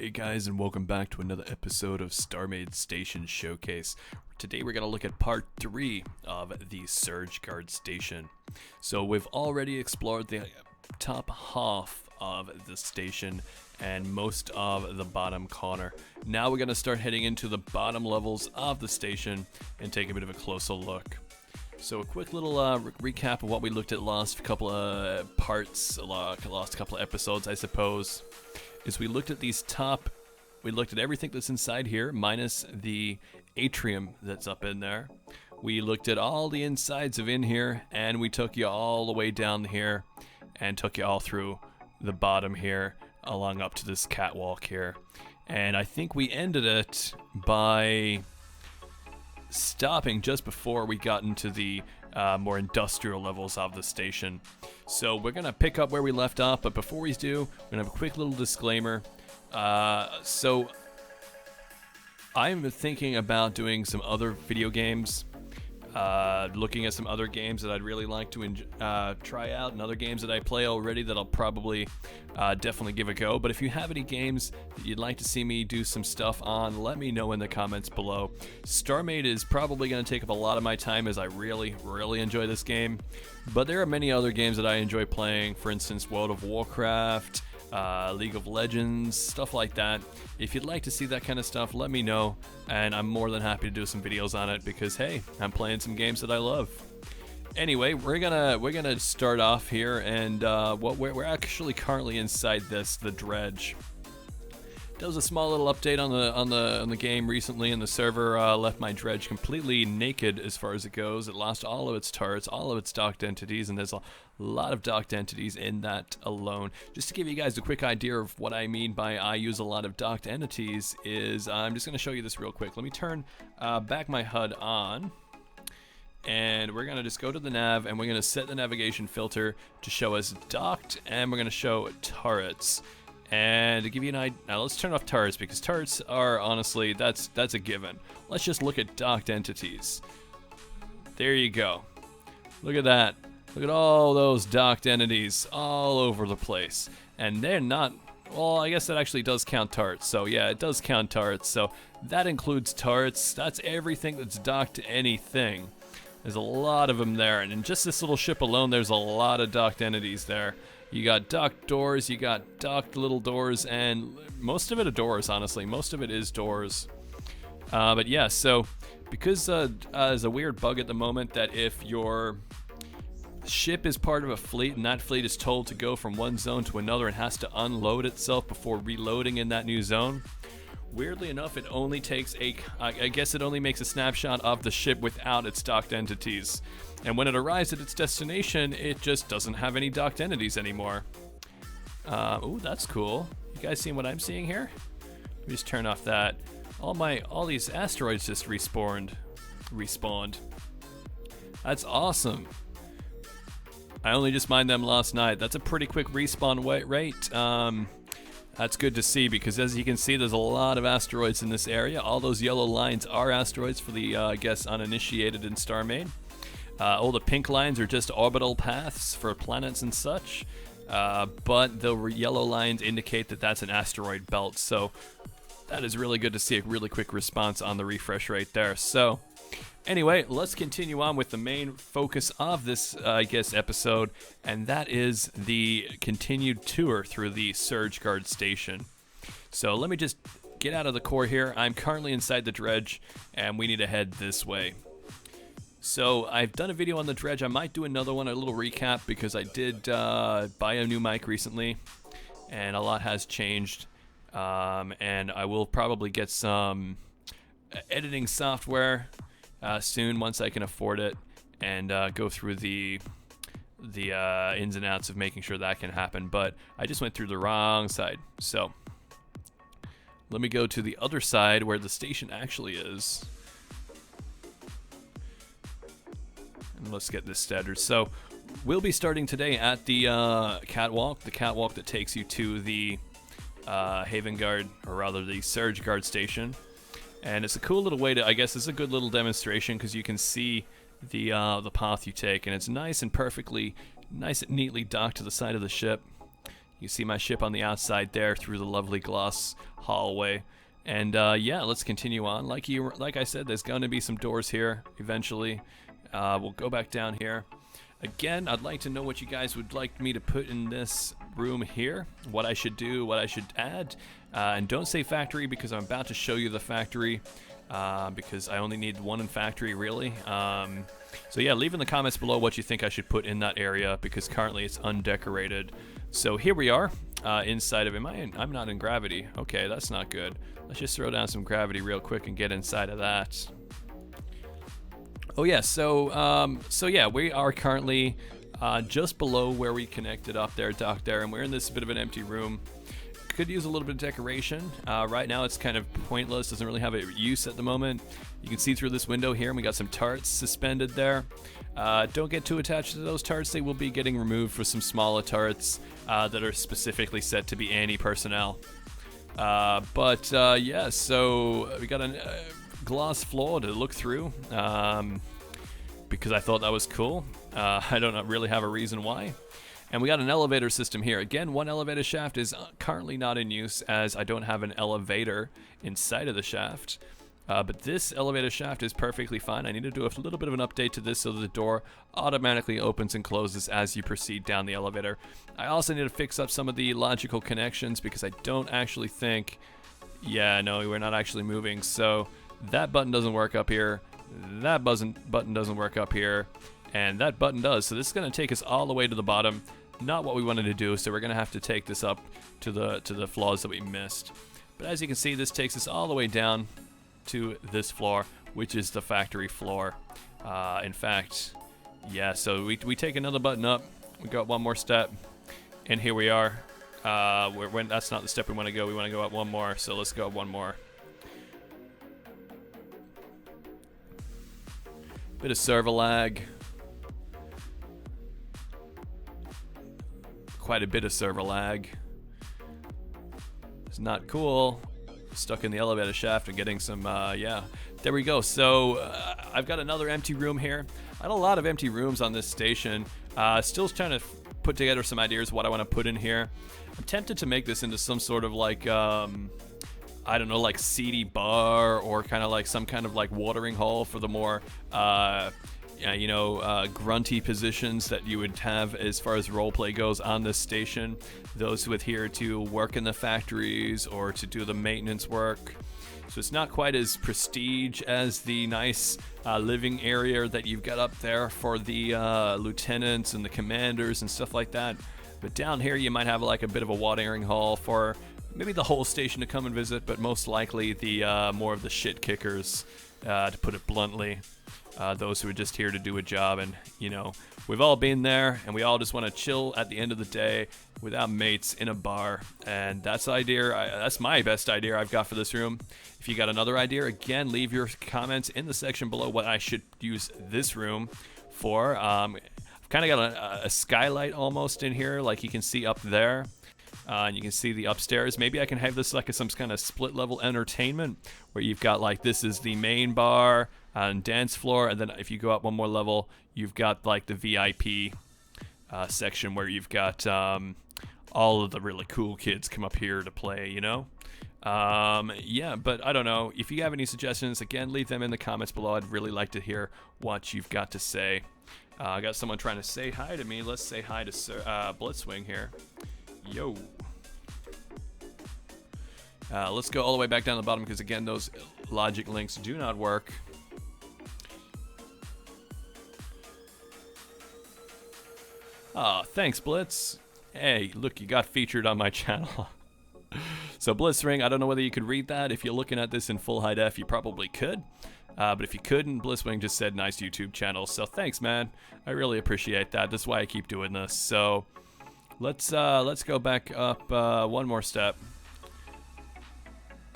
Hey guys, and welcome back to another episode of StarMade Station Showcase. Today we're going to look at part 3 of the Surgeguarde station. So we've already explored the top half of the station and most of the bottom corner. Now we're going to start heading into the bottom levels of the station and take a bit of a closer look. So a quick little recap of what we looked at last couple of parts, last couple of episodes I suppose. Is we looked at we looked at everything that's inside here, minus the atrium that's up in there. We looked at all the insides of in here, and we took you all the way down here, and took you all through the bottom here, along up to this catwalk here. And I think we ended it by stopping just before we got into the more industrial levels of the station. So we're going to pick up where we left off, but before we do, we're going to have a quick little disclaimer. So I'm thinking about doing some other video games, looking at some other games that I'd really like to try out, and other games that I play already that I'll probably definitely give a go. But if you have any games that you'd like to see me do some stuff on, let me know in the comments below. StarMade is probably going to take up a lot of my time, as I really enjoy this game. But there are many other games that I enjoy playing, for instance World of Warcraft, League of Legends, stuff like that. If you'd like to see that kind of stuff, let me know, and I'm more than happy to do some videos on it, because hey, I'm playing some games that I love. Anyway, we're gonna start off here, and we're actually currently inside the dredge. There was a small little update on the game recently, and the server left my dredge completely naked as far as it goes. It lost all of its turrets, all of its docked entities, and there's a lot of docked entities in that alone. Just to give you guys a quick idea of what I mean by I use a lot of docked entities is, I'm just going to show you this real quick. Let me turn back my HUD on, and we're going to just go to the nav, and we're going to set the navigation filter to show us docked, and we're going to show turrets. And to give you an idea, now let's turn off turrets, because turrets are honestly, that's a given. Let's just look at docked entities. There you go. Look at that. Look at all those docked entities all over the place. And they're not, well, I guess that actually does count turrets. So yeah, it does count turrets. So that includes turrets. That's everything that's docked to anything. There's a lot of them there. And in just this little ship alone, there's a lot of docked entities there. You got docked doors, you got docked little doors, and most of it are doors, honestly. Most of it is doors. But yeah, so because there's a weird bug at the moment that if your ship is part of a fleet and that fleet is told to go from one zone to another and has to unload itself before reloading in that new zone, weirdly enough, it only takes I guess it only makes a snapshot of the ship without its docked entities. And when it arrives at its destination, it just doesn't have any docked entities anymore. Ooh, that's cool. You guys seeing what I'm seeing here? Let me just turn off that. All these asteroids just respawned. That's awesome. I only just mined them last night. That's a pretty quick respawn rate. That's good to see, because as you can see, there's a lot of asteroids in this area. All those yellow lines are asteroids for the, I guess, uninitiated in StarMade. All the pink lines are just orbital paths for planets and such, but the yellow lines indicate that that's an asteroid belt, so that is really good to see a really quick response on the refresh rate there. So anyway, let's continue on with the main focus of this, I guess, episode, and that is the continued tour through the Surgeguarde station. So let me just get out of the core here. I'm currently inside the dredge, and we need to head this way. So I've done a video on the dredge. I might do another one, a little recap, because I did buy a new mic recently, and a lot has changed. And I will probably get some editing software soon once I can afford it, and go through the ins and outs of making sure that can happen. But I just went through the wrong side. So let me go to the other side where the station actually is. Let's get this started. So we'll be starting today at the catwalk that takes you to the Haven Guard, or rather the Surgeguarde station. And it's a cool little way to, I guess it's a good little demonstration, because you can see the path you take, and it's nice and neatly docked to the side of the ship. You see my ship on the outside there through the lovely gloss hallway. And yeah, let's continue on. Like I said, there's going to be some doors here eventually. We'll go back down here. Again, I'd like to know what you guys would like me to put in this room here, what I should do, what I should add. And don't say factory, because I'm about to show you the factory, because I only need one in factory, really. So yeah, leave in the comments below what you think I should put in that area, because currently it's undecorated. So here we are, inside of it. I'm not in gravity. Okay, that's not good. Let's just throw down some gravity real quick and get inside of that. Oh yeah, so yeah, we are currently just below where we connected up there, docked there, and we're in this bit of an empty room. Could use a little bit of decoration. Right now it's kind of pointless, doesn't really have a use at the moment. You can see through this window here, and we got some tarts suspended there. Don't get too attached to those tarts. They will be getting removed for some smaller tarts that are specifically set to be anti-personnel. Yeah, so we got a gloss floor to look through, because I thought that was cool. I don't really have a reason why. And we got an elevator system here. Again, one elevator shaft is currently not in use, as I don't have an elevator inside of the shaft. But this elevator shaft is perfectly fine. I need to do a little bit of an update to this so that the door automatically opens and closes as you proceed down the elevator. I also need to fix up some of the logical connections, because I don't actually think... Yeah, no, we're not actually moving. So that button doesn't work up here. That button doesn't work up here. And that button does. So this is going to take us all the way to the bottom. Not what we wanted to do, so we're going to have to take this up to the floors that we missed. But as you can see, this takes us all the way down to this floor, which is the factory floor. In fact, yeah, so we take another button up. We got one more step, and here we are. That's not the step we want to go. We want to go up one more, so let's go up one more. Bit of server lag. Quite a bit of server lag. It's not cool. Stuck in the elevator shaft and getting some, yeah. There we go. So I've got another empty room here. I had a lot of empty rooms on this station. Still trying to put together some ideas what I want to put in here. I'm tempted to make this into some sort of like, I don't know, like seedy bar, or kind of like some kind of like watering hole for the more, you know, grunty positions that you would have as far as roleplay goes on this station. Those with here to work in the factories or to do the maintenance work. So it's not quite as prestige as the nice living area that you've got up there for the lieutenants and the commanders and stuff like that. But down here you might have like a bit of a watering hole for maybe the whole station to come and visit, but most likely the more of the shit kickers, to put it bluntly. Those who are just here to do a job, and you know, we've all been there, and we all just want to chill at the end of the day with our mates in a bar, and that's that's my best idea I've got for this room. If you got another idea, again, leave your comments in the section below what I should use this room for. I've kind of got a skylight almost in here, like you can see up there. And you can see the upstairs. Maybe I can have this like some kind of split level entertainment where you've got like, this is the main bar and dance floor, and then if you go up one more level, you've got like the VIP section where you've got all of the really cool kids come up here to play, you know? Yeah, but I don't know. If you have any suggestions, again, leave them in the comments below. I'd really like to hear what you've got to say. I got someone trying to say hi to me. Let's say hi to Blitzwing here. Yo. Let's go all the way back down to the bottom, because again, those logic links do not work. Oh, thanks, Blitz. Hey, look, you got featured on my channel. So Blitzring, I don't know whether you could read that. If you're looking at this in full high def, you probably could. But if you couldn't, Blitzwing just said nice YouTube channel. So thanks, man. I really appreciate that. That's why I keep doing this. So let's go back up one more step.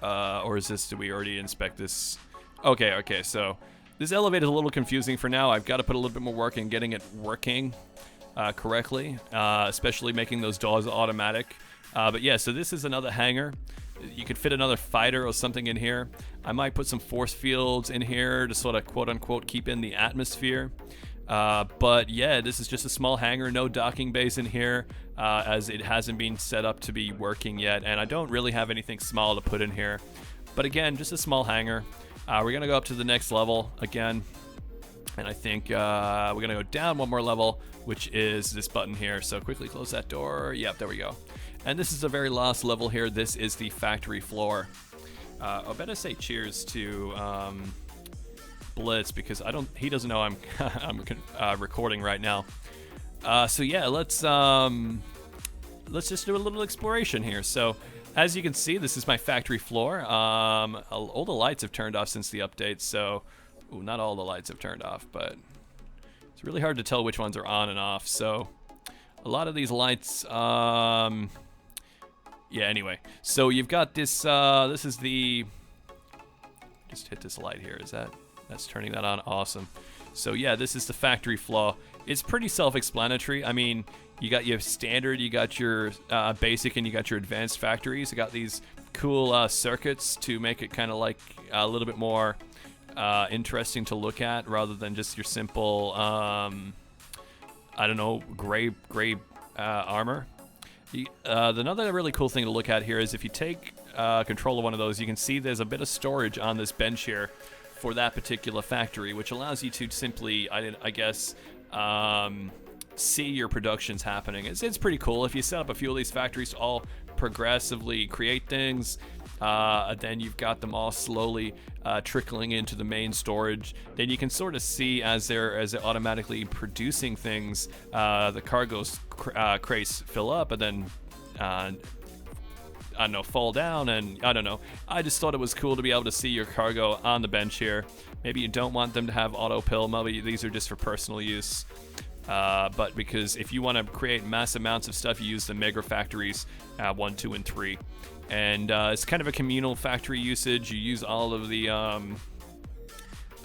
Or is this, did we already inspect this? Okay, so this elevator is a little confusing for now. I've got to put a little bit more work in getting it working correctly, especially making those doors automatic. But yeah, so this is another hangar. You could fit another fighter or something in here. I might put some force fields in here to sort of quote-unquote keep in the atmosphere. But yeah, this is just a small hangar, no docking bays in here, as it hasn't been set up to be working yet, and I don't really have anything small to put in here. But again, just a small hangar. We're gonna go up to the next level again, and I think we're gonna go down one more level, which is this button here. So quickly close that door. Yep, there we go. And this is the very last level here. This is the factory floor. I better say cheers to Blitz, because he doesn't know I'm recording right now. So yeah, let's just do a little exploration here. So as you can see, this is my factory floor. All the lights have turned off since the update, so not all the lights have turned off, but it's really hard to tell which ones are on and off. So a lot of these lights, yeah, anyway, so you've got this, this is the, just hit this light here, that's turning that on, awesome. So yeah, this is the factory floor. It's pretty self-explanatory. I mean, you got your standard, you got your basic, and you got your advanced factories. You got these cool circuits to make it kind of like a little bit more interesting to look at, rather than just your simple, I don't know, gray armor. Another really cool thing to look at here is if you take control of one of those, you can see there's a bit of storage on this bench here for that particular factory, which allows you to simply, I guess, see your productions happening. It's pretty cool. If you set up a few of these factories to all progressively create things, then you've got them all slowly trickling into the main storage. Then you can sort of see as they're automatically producing things, the cargo's crates fill up, and then I don't know, fall down, and I don't know. I just thought it was cool to be able to see your cargo on the bench here. Maybe you don't want them to have auto pill. Maybe these are just for personal use. But because if you want to create mass amounts of stuff, you use the mega factories 1, 2, and 3. And it's kind of a communal factory usage. You use all of the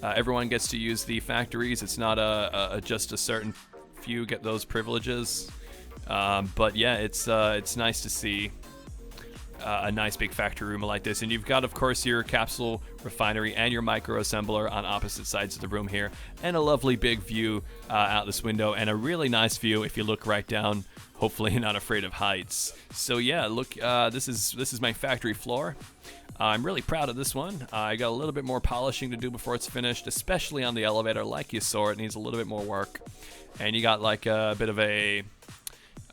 everyone gets to use the factories. It's not just a certain few get those privileges. But yeah, it's nice to see a nice big factory room like this. And you've got, of course, your capsule refinery and your micro assembler on opposite sides of the room here, and a lovely big view out this window, and a really nice view if you look right down. Hopefully you're not afraid of heights. So yeah, look, this is my factory floor. I'm really proud of this one. I got a little bit more polishing to do before it's finished, especially on the elevator. Like you saw, it needs a little bit more work. And you got like a bit of a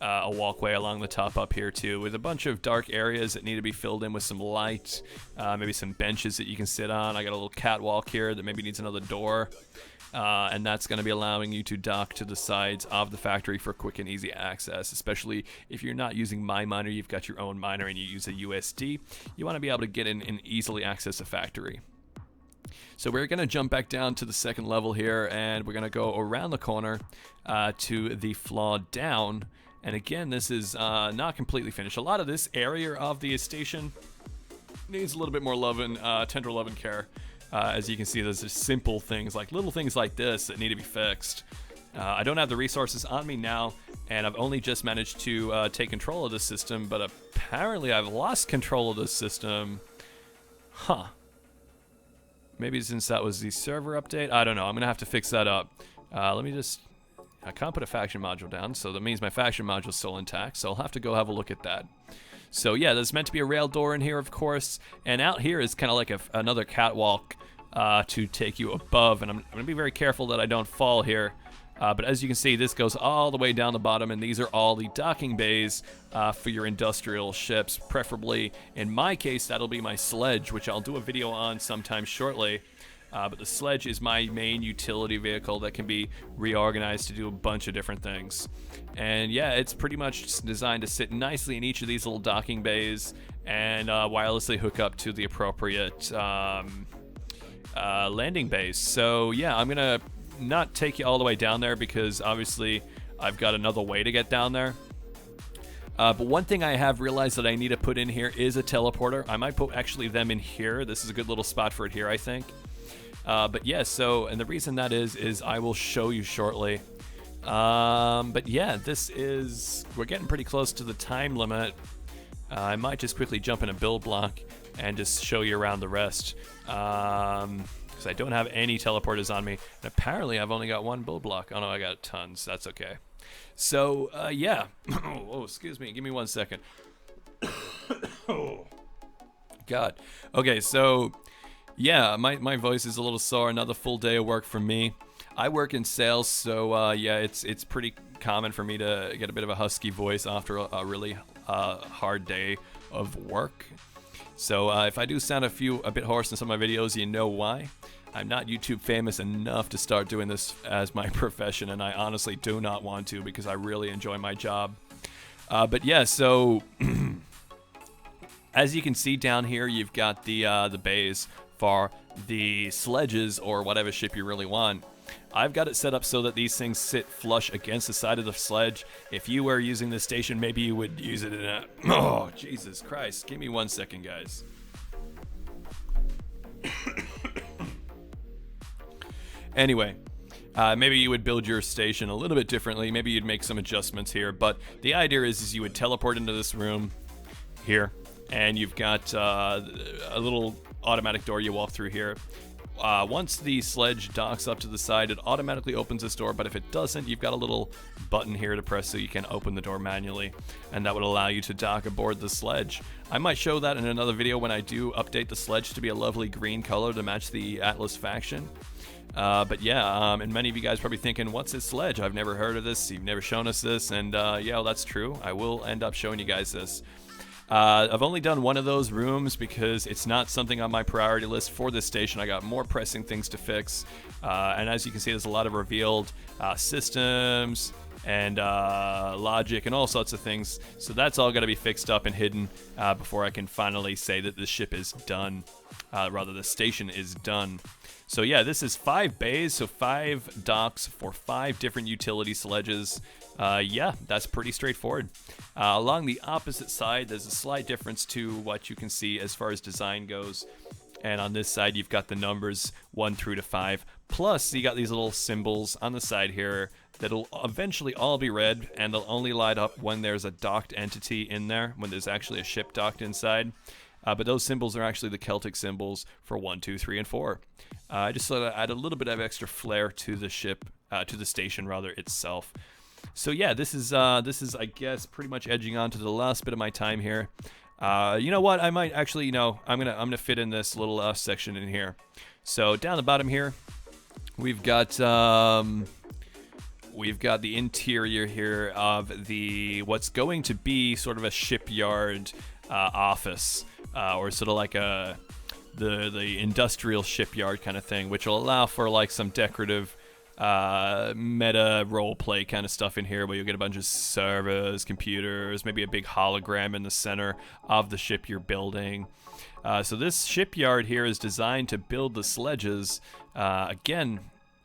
walkway along the top up here too, with a bunch of dark areas that need to be filled in with some light, maybe some benches that you can sit on. I got a little catwalk here that maybe needs another door, and that's going to be allowing you to dock to the sides of the factory for quick and easy access, especially if you're not using my miner, you've got your own miner and you use a USD. You want to be able to get in and easily access a factory. So we're going to jump back down to the second level here, and we're going to go around the corner to the floor down. And again, this is not completely finished. A lot of this area of the station needs a little bit more love and tender love and care. As you can see, there's just simple things, like little things like this that need to be fixed. I don't have the resources on me now, and I've only just managed to take control of this system, but apparently I've lost control of this system. Huh. Maybe since that was the server update? I don't know. I'm going to have to fix that up. Let me just... I can't put a faction module down, so that means my faction module is still intact, so I'll have to go have a look at that. So yeah, there's meant to be a rail door in here, of course, and out here is kind of like another catwalk to take you above, and I'm going to be very careful that I don't fall here. But as you can see, this goes all the way down the bottom, and these are all the docking bays for your industrial ships. Preferably, in my case, that'll be my sledge, which I'll do a video on sometime shortly. But the sledge is my main utility vehicle that can be reorganized to do a bunch of different things. And yeah, it's pretty much designed to sit nicely in each of these little docking bays and wirelessly hook up to the appropriate landing bays. So yeah, I'm going to not take you all the way down there because obviously I've got another way to get down there. But one thing I have realized that I need to put in here is a teleporter. I might put actually them in here. This is a good little spot for it here, I think. But yeah, so, and the reason that is I will show you shortly. But yeah, we're getting pretty close to the time limit. I might just quickly jump in a build block and just show you around the rest. because I don't have any teleporters on me. And apparently I've only got one bull block. Oh no, I got tons. That's okay. So, yeah. Oh, excuse me. Give me 1 second. Oh, God. Okay, so, yeah, my voice is a little sore. Another full day of work for me. I work in sales, so, yeah, it's pretty common for me to get a bit of a husky voice after a really hard day of work. So if I do sound a bit hoarse in some of my videos, you know why. I'm not YouTube famous enough to start doing this as my profession, and I honestly do not want to because I really enjoy my job. But yeah, so as you can see down here, you've got the bays for the sledges or whatever ship you really want. I've got it set up so that these things sit flush against the side of the sledge. If you were using this station, maybe you would use it in a... Oh, Jesus Christ. Give me 1 second, guys. Anyway, maybe you would build your station a little bit differently. Maybe you'd make some adjustments here. But the idea is you would teleport into this room here, and you've got a little automatic door you walk through here. Once the sledge docks up to the side, it automatically opens this door, but if it doesn't, you've got a little button here to press so you can open the door manually, and that would allow you to dock aboard the sledge. I might show that in another video when I do update the sledge to be a lovely green color to match the Atlas faction. But yeah, and many of you guys probably thinking, what's this sledge? I've never heard of this, you've never shown us this, and yeah, well, that's true. I will end up showing you guys this. I've only done one of those rooms because it's not something on my priority list for this station. I got more pressing things to fix. And as you can see, there's a lot of revealed systems and logic and all sorts of things. So that's all got to be fixed up and hidden before I can finally say that the ship is done. Rather, the station is done. So yeah, this is 5 bays, so 5 docks for 5 different utility sledges. Yeah, that's pretty straightforward. Along the opposite side, there's a slight difference to what you can see as far as design goes. And on this side, you've got the numbers 1 through to 5. Plus, you got these little symbols on the side here that'll eventually all be red, and they'll only light up when there's a docked entity in there, when there's actually a ship docked inside. But those symbols are actually the Celtic symbols for 1, 2, 3, and 4. I just thought I'd add a little bit of extra flair to the ship, to the station rather itself. So yeah, this is I guess pretty much edging on to the last bit of my time here. You know what? I might actually, I'm gonna fit in this little section in here. So down the bottom here, we've got the interior here of what's going to be sort of a shipyard office, or sort of like the industrial shipyard kind of thing, which will allow for like some decorative meta roleplay kind of stuff in here, where you'll get a bunch of servers, computers, maybe a big hologram in the center of the ship you're building. So this shipyard here is designed to build the sledges. Again,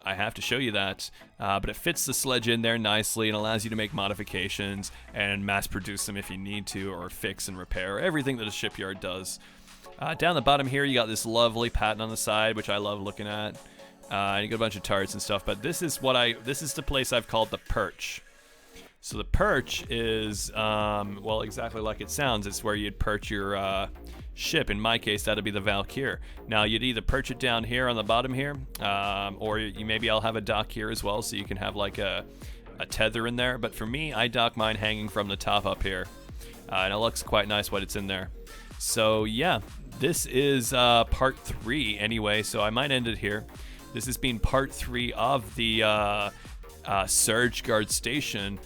I have to show you that, but it fits the sledge in there nicely and allows you to make modifications and mass produce them if you need to, or fix and repair everything that a shipyard does. Down the bottom here, you got this lovely pattern on the side, which I love looking at. And you got a bunch of turrets and stuff, but this is the place I've called the perch. So the perch is, well, exactly like it sounds. It's where you'd perch your ship. In my case, that'd be the Valkyr. Now, you'd either perch it down here on the bottom here, or maybe I'll have a dock here as well, so you can have like a tether in there. But for me, I dock mine hanging from the top up here, and it looks quite nice when it's in there. So yeah, this is part 3 anyway, so I might end it here. This has been part 3 of the Surgeguarde station.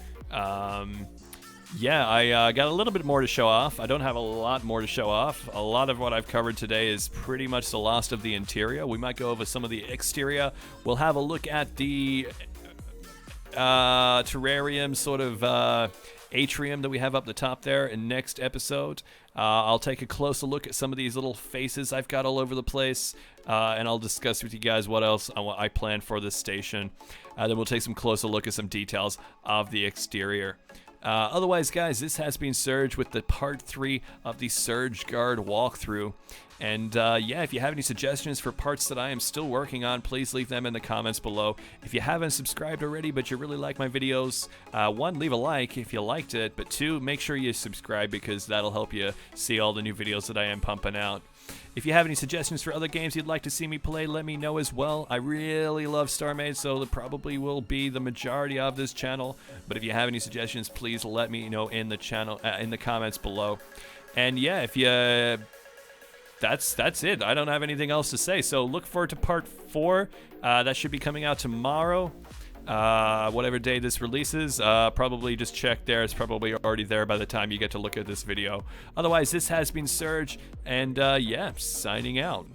Yeah, I got a little bit more to show off. I don't have a lot more to show off. A lot of what I've covered today is pretty much the last of the interior. We might go over some of the exterior. We'll have a look at the terrarium sort of atrium that we have up the top there in next episode. I'll take a closer look at some of these little faces I've got all over the place, and I'll discuss with you guys what else I plan for this station. Then we'll take some closer look at some details of the exterior. Otherwise, guys, this has been Surge with the part 3 of the Surgeguarde walkthrough. And yeah, if you have any suggestions for parts that I am still working on, please leave them in the comments below. If you haven't subscribed already, but you really like my videos, 1, leave a like if you liked it, but 2, make sure you subscribe, because that'll help you see all the new videos that I am pumping out. If you have any suggestions for other games you'd like to see me play, let me know as well. I really love StarMade, so it probably will be the majority of this channel. But if you have any suggestions, please let me know in the channel, in the comments below. And yeah, if you, that's it. I don't have anything else to say. So look forward to part 4. That should be coming out tomorrow. Whatever day this releases, probably just check there. It's probably already there by the time you get to look at this video. Otherwise, this has been Surge, and yeah, signing out.